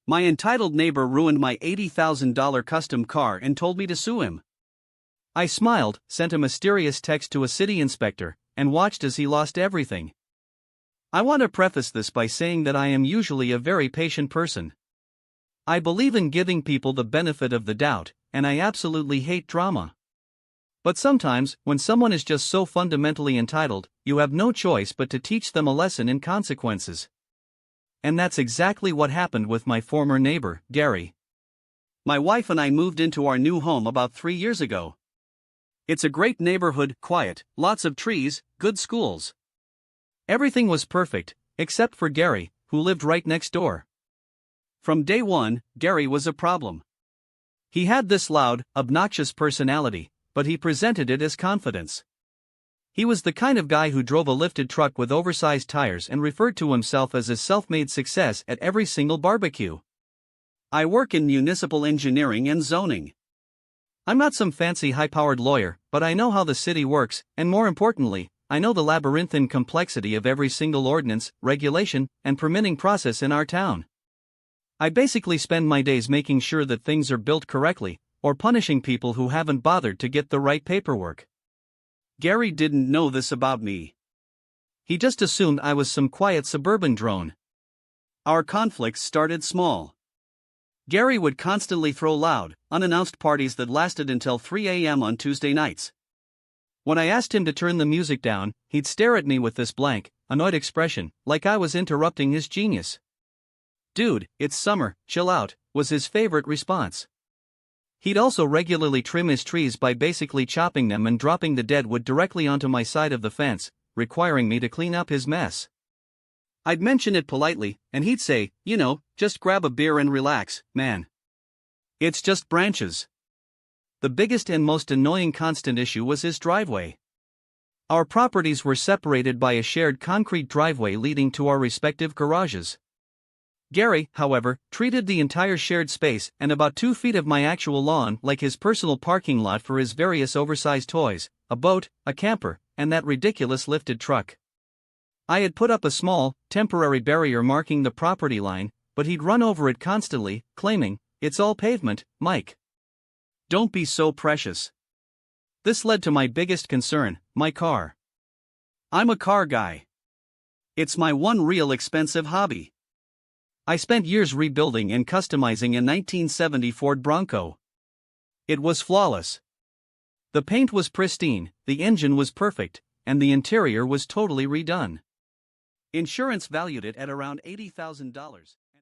My entitled neighbor ruined my $80,000 custom car and told me to sue him. I smiled, sent a mysterious text to a city inspector, and watched as he lost everything. I want to preface this by saying that I am usually a very patient person. I believe in giving people the benefit of the doubt, and I absolutely hate drama. But sometimes, when someone is just so fundamentally entitled, you have no choice but to teach them a lesson in consequences. And that's exactly what happened with my former neighbor, Gary. My wife and I moved into our new home about 3 years ago. It's a great neighborhood, quiet, lots of trees, good schools. Everything was perfect, except for Gary, who lived right next door. From day one, Gary was a problem. He had this loud, obnoxious personality, but he presented it as confidence. He was the kind of guy who drove a lifted truck with oversized tires and referred to himself as a self-made success at every single barbecue. I work in municipal engineering and zoning. I'm not some fancy high-powered lawyer, but I know how the city works, and more importantly, I know the labyrinthine complexity of every single ordinance, regulation, and permitting process in our town. I basically spend my days making sure that things are built correctly, or punishing people who haven't bothered to get the right paperwork. Gary didn't know this about me. He just assumed I was some quiet suburban drone. Our conflicts started small. Gary would constantly throw loud, unannounced parties that lasted until 3 a.m. on Tuesday nights. When I asked him to turn the music down, he'd stare at me with this blank, annoyed expression, like I was interrupting his genius. "Dude, it's summer, chill out," was his favorite response. He'd also regularly trim his trees by basically chopping them and dropping the dead wood directly onto my side of the fence, requiring me to clean up his mess. I'd mention it politely, and he'd say, just grab a beer and relax, man. It's just branches. The biggest and most annoying constant issue was his driveway. Our properties were separated by a shared concrete driveway leading to our respective garages. Gary, however, treated the entire shared space and about 2 feet of my actual lawn like his personal parking lot for his various oversized toys, a boat, a camper, and that ridiculous lifted truck. I had put up a small, temporary barrier marking the property line, but he'd run over it constantly, claiming, "It's all pavement, Mike. Don't be so precious." This led to my biggest concern, my car. I'm a car guy. It's my one real expensive hobby. I spent years rebuilding and customizing a 1970 Ford Bronco. It was flawless. The paint was pristine, the engine was perfect, and the interior was totally redone. Insurance valued it at around $80,000.